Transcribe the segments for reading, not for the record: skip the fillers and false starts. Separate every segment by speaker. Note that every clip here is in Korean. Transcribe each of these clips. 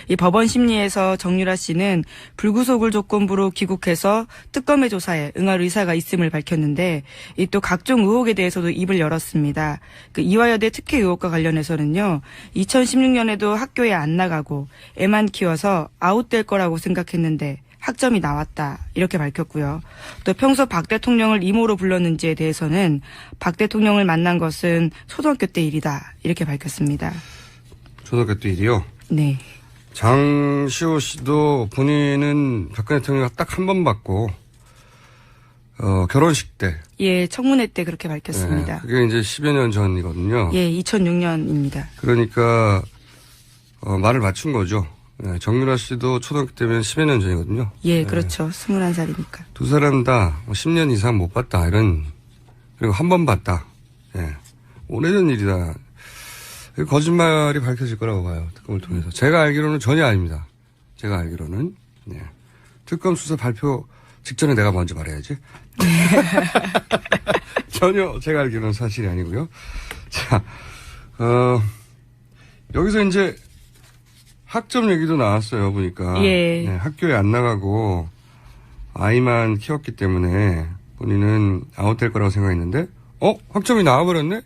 Speaker 1: 이 법원 심리에서 정유라 씨는 불구속을 조건부로 귀국해서 특검의 조사에 응할 의사가 있음을 밝혔는데 이 또 각종 의혹에 대해서도 입을 열었습니다. 그 이화여대 특혜 의혹과 관련해서는요. 2016년에도 학교에 안 나가고 애만 키워서 아웃될 거라고 생각했는데 학점이 나왔다 이렇게 밝혔고요. 또 평소 박 대통령을 이모로 불렀는지에 대해서는 박 대통령을 만난 것은 초등학교 때 일이다 이렇게 밝혔습니다.
Speaker 2: 초등학교 때 일이요?
Speaker 1: 네.
Speaker 2: 장시호 씨도 본인은 박근혜 대통령 딱 한 번 봤고 결혼식 때.
Speaker 1: 예, 청문회 때 그렇게 밝혔습니다.
Speaker 2: 네, 그게 이제 10여 년 전이거든요.
Speaker 1: 예, 2006년입니다.
Speaker 2: 그러니까 말을 맞춘 거죠. 네, 정유라 씨도 초등학교 때면 10여 년 전이거든요.
Speaker 1: 예, 그렇죠. 21살이니까.
Speaker 2: 두 사람 다 10년 이상 못 봤다 이런, 그리고 한 번 봤다. 예. 오래전 일이다. 거짓말이 밝혀질 거라고 봐요. 특검을 통해서. 제가 알기로는 전혀 아닙니다. 제가 알기로는. 네. 특검 수사 발표 직전에 내가 먼저 말해야지. 전혀 제가 알기로는 사실이 아니고요. 자, 여기서 이제 학점 얘기도 나왔어요, 보니까.
Speaker 1: 예.
Speaker 2: 네, 학교에 안 나가고 아이만 키웠기 때문에 본인은 아웃될 거라고 생각했는데, 학점이 나와버렸네?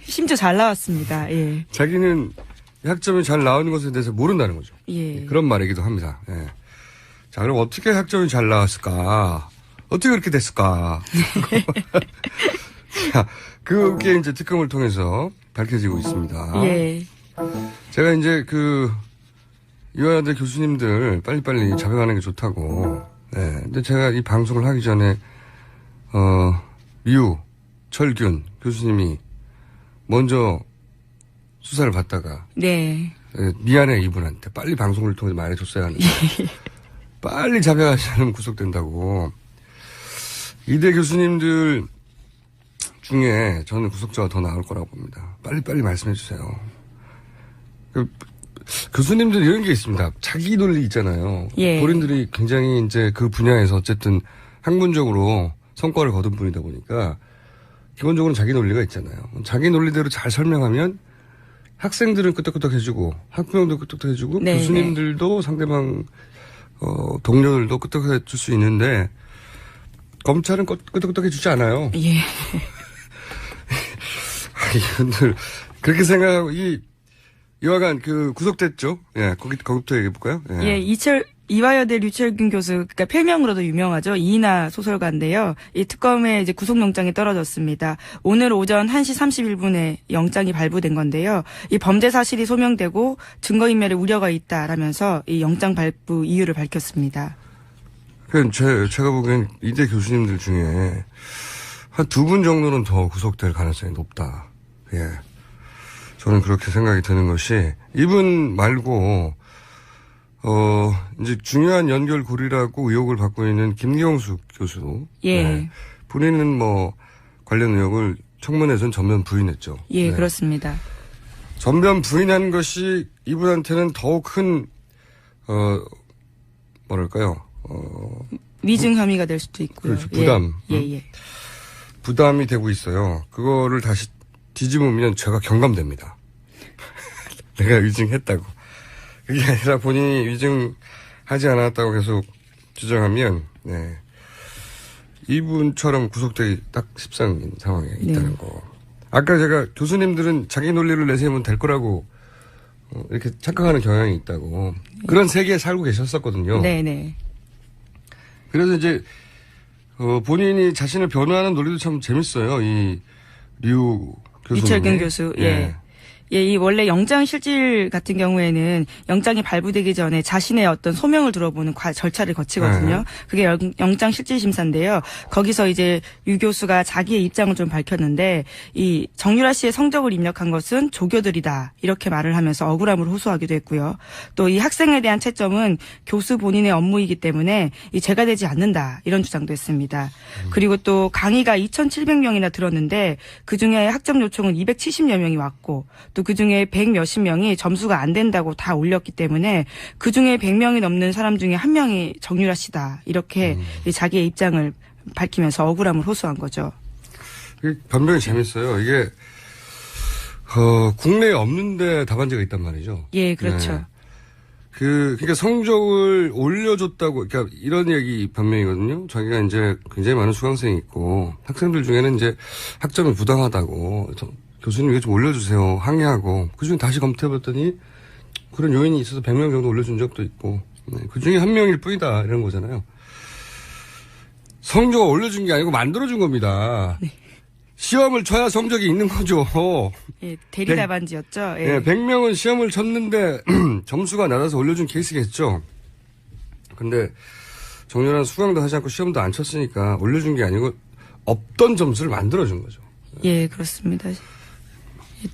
Speaker 1: 심지어 잘 나왔습니다. 예.
Speaker 2: 자기는 학점이 잘 나오는 것에 대해서 모른다는 거죠.
Speaker 1: 예.
Speaker 2: 그런 말이기도 합니다. 예. 자, 그럼 어떻게 학점이 잘 나왔을까? 어떻게 그렇게 됐을까? 자, 그게 이제 특검을 통해서 밝혀지고 있습니다.
Speaker 1: 예.
Speaker 2: 제가 이제 이화여대 교수님들 빨리빨리 잡혀가는 게 좋다고. 네. 근데 제가 이 방송을 하기 전에, 철균 교수님이 먼저 수사를 받다가.
Speaker 1: 네.
Speaker 2: 미안해, 이분한테. 빨리 방송을 통해서 말해줬어야 하는데. 빨리 잡혀가지 않으면 구속된다고. 이대 교수님들 중에 저는 구속자가 더 나올 거라고 봅니다. 빨리빨리 말씀해 주세요. 교수님들 이런 게 있습니다. 자기 논리 있잖아요.
Speaker 1: 예.
Speaker 2: 본인들이 굉장히 이제 그 분야에서 어쨌든 학문적으로 성과를 거둔 분이다 보니까 기본적으로 자기 논리가 있잖아요. 자기 논리대로 잘 설명하면 학생들은 끄떡끄떡 해주고 학부형도 끄떡끄떡 해주고
Speaker 1: 네,
Speaker 2: 교수님들도 상대방 동료들도 끄떡끄떡 해줄 수 있는데 검찰은 끄떡끄떡 해주지 않아요.
Speaker 1: 예.
Speaker 2: 이분들 그렇게 생각하고 이화관 구속됐죠? 예, 거기부터 얘기해 볼까요?
Speaker 1: 예, 이화여대 류철균 교수, 그러니까 필명으로도 유명하죠. 이인하 소설가인데요. 이 특검에 이제 구속영장이 떨어졌습니다. 오늘 오전 1시 31분에 영장이 발부된 건데요. 이 범죄 사실이 소명되고 증거인멸의 우려가 있다라면서 이 영장 발부 이유를 밝혔습니다.
Speaker 2: 제가 보기엔 이대 교수님들 중에 한 2분 정도는 더 구속될 가능성이 높다. 예. 저는 그렇게 생각이 드는 것이 이분 말고 이제 중요한 연결고리라고 의혹을 받고 있는 김경수 교수.
Speaker 1: 예.
Speaker 2: 네. 본인은 관련 의혹을 청문회에서는 전면 부인했죠.
Speaker 1: 예,
Speaker 2: 네.
Speaker 1: 그렇습니다.
Speaker 2: 전면 부인한 것이 이분한테는 더욱 큰 뭐랄까요?
Speaker 1: 위증 혐의가 될 수도 있고요.
Speaker 2: 그렇죠. 부담.
Speaker 1: 예.
Speaker 2: 부담이 되고 있어요. 그거를 다시 뒤집으면 제가 경감됩니다. 내가 위증했다고. 그게 아니라 본인이 위증하지 않았다고 계속 주장하면, 네. 이분처럼 구속되기 딱 십상인 상황에 있다는 거. 아까 제가 교수님들은 자기 논리를 내세우면 될 거라고 이렇게 착각하는 경향이 있다고. 그런 세계에 살고 계셨었거든요.
Speaker 1: 네네.
Speaker 2: 그래서 이제, 본인이 자신을 변호하는 논리도 참 재밌어요.
Speaker 1: 류철균 교수, 예. 예, 이 원래 영장 실질 같은 경우에는 영장이 발부되기 전에 자신의 어떤 소명을 들어보는 절차를 거치거든요. 그게 영장 실질 심사인데요. 거기서 이제 유 교수가 자기의 입장을 좀 밝혔는데 이 정유라 씨의 성적을 입력한 것은 조교들이다 이렇게 말을 하면서 억울함을 호소하기도 했고요. 또 이 학생에 대한 채점은 교수 본인의 업무이기 때문에 이 죄가 되지 않는다 이런 주장도 했습니다. 그리고 또 강의가 2,700명이나 들었는데 그중에 학점 요청은 270여 명이 왔고 또 그중에 100 몇십 명이 점수가 안 된다고 다 올렸기 때문에 그중에 100명이 넘는 사람 중에 한 명이 정유라 씨다. 이렇게 자기의 입장을 밝히면서 억울함을 호소한 거죠.
Speaker 2: 변명이 재밌어요. 이게 국내에 없는데 답안지가 있단 말이죠.
Speaker 1: 예, 그렇죠.
Speaker 2: 네. 그러니까 성적을 올려줬다고, 그러니까 이런 얘기 변명이거든요. 자기가 이제 굉장히 많은 수강생이 있고, 학생들 중에는 이제 학점이 부당하다고, 교수님 이거 좀 올려주세요. 항의하고, 그중에 다시 검토해봤더니 그런 요인이 있어서 100명 정도 올려준 적도 있고, 네, 그중에 한 명일 뿐이다. 이런 거잖아요. 성적을 올려준 게 아니고 만들어준 겁니다.
Speaker 1: 네.
Speaker 2: 시험을 쳐야 성적이 있는 거죠.
Speaker 1: 예, 대리답안지였죠. 예.
Speaker 2: 네, 100명은 시험을 쳤는데 점수가 낮아서 올려준 케이스겠죠. 근데 정렬한 수강도 하지 않고 시험도 안 쳤으니까 올려준 게 아니고 없던 점수를 만들어준 거죠.
Speaker 1: 예, 그렇습니다.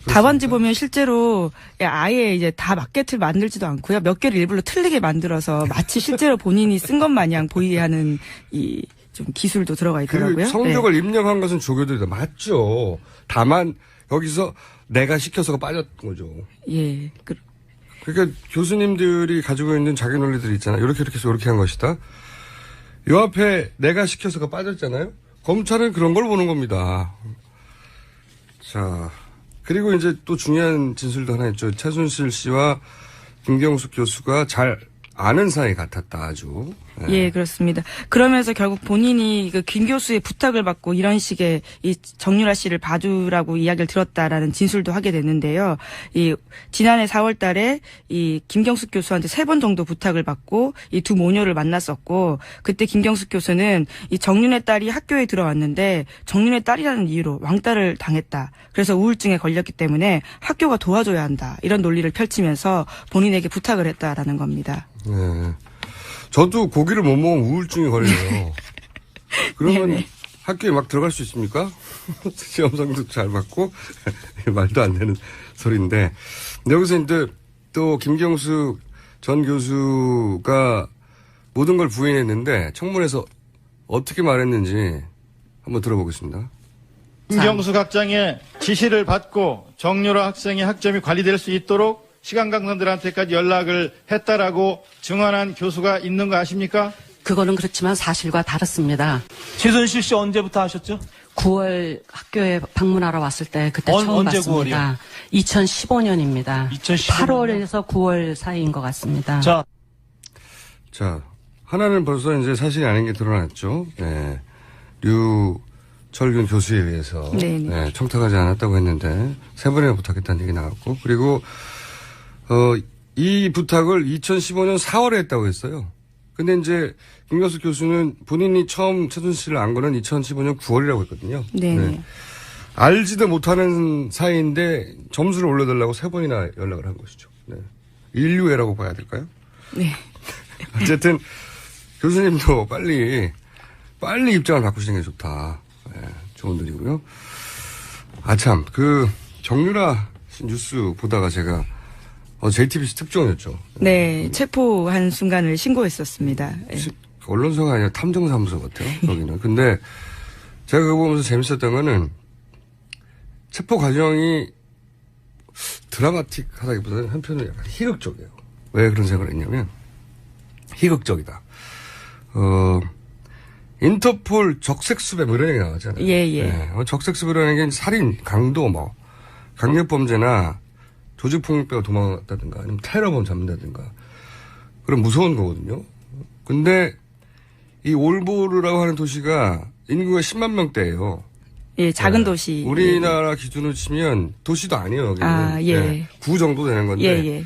Speaker 1: 답안지 보면 실제로 아예 이제 다 마케트를 만들지도 않고요. 몇 개를 일부러 틀리게 만들어서 마치 실제로 본인이 쓴 것 마냥 보이게 하는 이 좀 기술도 들어가 있더라고요.
Speaker 2: 그 성적을 입력한 것은 조교들이다. 맞죠. 다만 여기서 내가 시켜서가 빠졌던 거죠.
Speaker 1: 예.
Speaker 2: 그러니까 교수님들이 가지고 있는 자기 논리들이 있잖아요. 이렇게 해서 이렇게 한 것이다. 요 앞에 내가 시켜서가 빠졌잖아요. 검찰은 그런 걸 보는 겁니다. 자, 그리고 이제 또 중요한 진술도 하나 있죠. 최순실 씨와 김경숙 교수가 잘 아는 사이 같았다, 아주. 네.
Speaker 1: 예, 그렇습니다. 그러면서 결국 본인이 그 김 교수의 부탁을 받고 이런 식의 이 정유라 씨를 봐주라고 이야기를 들었다라는 진술도 하게 됐는데요. 이 지난해 4월 달에 이 김경숙 교수한테 3번 정도 부탁을 받고 이 두 모녀를 만났었고 그때 김경숙 교수는 이 정윤의 딸이 학교에 들어왔는데 정윤의 딸이라는 이유로 왕따를 당했다. 그래서 우울증에 걸렸기 때문에 학교가 도와줘야 한다. 이런 논리를 펼치면서 본인에게 부탁을 했다라는 겁니다.
Speaker 2: 네. 저도 고기를 못 먹으면 우울증이 걸려요. 그러면
Speaker 1: 네네.
Speaker 2: 학교에 막 들어갈 수 있습니까? 시험 성적 잘 받고 말도 안 되는 소리인데 여기서 이제 또 김경숙 전 교수가 모든 걸 부인했는데 청문회에서 어떻게 말했는지 한번 들어보겠습니다.
Speaker 3: 김경숙 학장의 지시를 받고 정유라 학생의 학점이 관리될 수 있도록 시간강사들한테까지 연락을 했다라고 증언한 교수가 있는 거 아십니까?
Speaker 4: 그거는 그렇지만 사실과 다릅니다.
Speaker 5: 최순실 씨 언제부터 하셨죠?
Speaker 4: 9월 학교에 방문하러 왔을 때 그때 처음
Speaker 5: 언제
Speaker 4: 봤습니다. 2015년입니다.
Speaker 5: 2015년?
Speaker 4: 8월에서 9월 사이인 것 같습니다.
Speaker 5: 자,
Speaker 2: 하나는 벌써 이제 사실이 아닌 게 드러났죠. 네. 류철균 교수에 의해서 네, 청탁하지 않았다고 했는데 3번이나 부탁했다는 얘기 나왔고 그리고 이 부탁을 2015년 4월에 했다고 했어요. 근데 이제 김경숙 교수는 본인이 처음 최순실을 안 거는 2015년 9월이라고 했거든요. 네. 알지도 못하는 사이인데 점수를 올려달라고 3번이나 연락을 한 것이죠. 네. 인류애라고 봐야 될까요?
Speaker 1: 네.
Speaker 2: 어쨌든 교수님도 빨리 입장을 바꾸시는 게 좋다. 네, 좋은 일이고요. 참, 정유라 뉴스 보다가 제가 JTBC 특종이었죠.
Speaker 1: 네, 체포한 순간을 신고했었습니다. 네.
Speaker 2: 언론사가 아니라 탐정사무소 같아요, 여기는. 근데 제가 그거 보면서 재밌었던 거는 체포 과정이 드라마틱하다기보다는 한편으로 약간 희극적이에요. 왜 그런 생각을 했냐면 희극적이다. 인터폴 적색수배 뭐 이런 얘기 나왔잖아요.
Speaker 1: 예.
Speaker 2: 네, 적색수배라는 게 살인, 강도, 강력범죄나 조직폭력배가 도망갔다든가 아니면 테러범 잡는다든가 그런 무서운 거거든요. 근데 이 올보르라고 하는 도시가 인구가 10만 명대예요.
Speaker 1: 예, 작은 도시.
Speaker 2: 우리나라 기준으로 치면 도시도 아니에요. 여기는.
Speaker 1: 아, 예.
Speaker 2: 네, 구 정도 되는 건데.
Speaker 1: 예.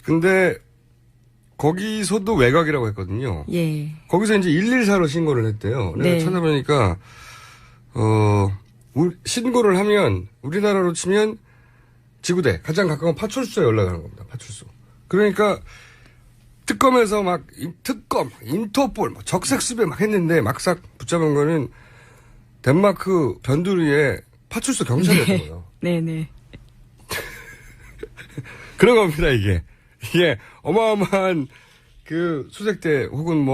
Speaker 2: 근데 거기서도 외곽이라고 했거든요.
Speaker 1: 예.
Speaker 2: 거기서 이제 114로 신고를 했대요. 내가
Speaker 1: 네.
Speaker 2: 찾아보니까 신고를 하면 우리나라로 치면 지구대 가장 가까운 파출소에 연락하는 겁니다. 파출소. 그러니까 특검에서 인터폴 적색수배 막 했는데 막상 붙잡은 거는 덴마크 변두리에 파출소 경찰이었던 거예요.
Speaker 1: 네네.
Speaker 2: 그런 겁니다, 이게. 이게 어마어마한 수색대 혹은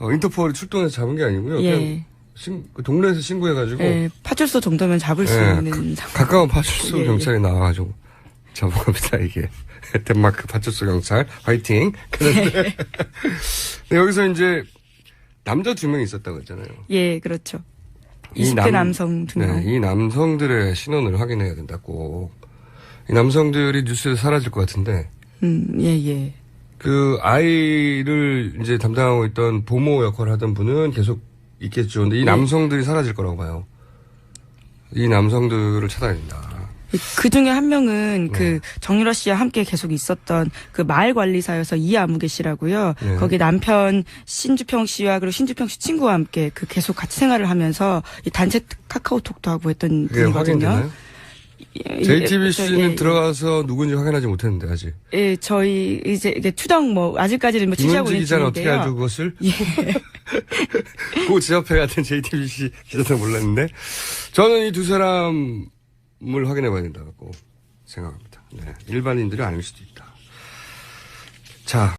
Speaker 2: 인터폴이 출동해서 잡은 게 아니고요.
Speaker 1: 예.
Speaker 2: 그냥 동네에서 신고해가지고.
Speaker 1: 예, 파출소 정도면 잡을 수 있는 상황.
Speaker 2: 가까운 파출소
Speaker 1: 예.
Speaker 2: 경찰이 나와가지고 잡은 겁니다, 이게. 덴마크 파출소 경찰, 화이팅. 그런데 여기서 이제 남자 2명이 있었다고 했잖아요.
Speaker 1: 예, 그렇죠. 20대 남성 2명.
Speaker 2: 네, 이 남성들의 신원을 확인해야 된다고. 이 남성들이 뉴스에서 사라질 것 같은데
Speaker 1: 예.
Speaker 2: 그 아이를 이제 담당하고 있던 보모 역할을 하던 분은 계속 있겠죠. 근데 이 남성들이 사라질 거라고 봐요. 이 남성들을 찾아야 된다.
Speaker 1: 그 중에 한 명은
Speaker 2: 네.
Speaker 1: 그 정유라 씨와 함께 계속 있었던 그 마을 관리사여서 이아무개 씨라고요.
Speaker 2: 네.
Speaker 1: 거기 남편 신주평 씨와 그리고 신주평 씨 친구와 함께 그 계속 같이 생활을 하면서 이 단체 카카오톡도 하고 했던
Speaker 2: 그게
Speaker 1: 분이거든요.
Speaker 2: 확인되나요?
Speaker 1: 예,
Speaker 2: JTBC는
Speaker 1: 예,
Speaker 2: 들어가서 누군지 확인하지 못했는데 아직.
Speaker 1: 예, 저희 이제 이게 추정 뭐 아직까지는 뭐 취재하고
Speaker 2: 김은지
Speaker 1: 있는
Speaker 2: 기자는 어떻게
Speaker 1: 중인데요.
Speaker 2: 알죠 그것을?
Speaker 1: 예.
Speaker 2: 그 지자체 같은 JTBC 기자도 몰랐는데 저는 이 두 사람을 확인해 봐야 된다고 생각합니다. 네. 일반인들이 아닐 수도 있다. 자.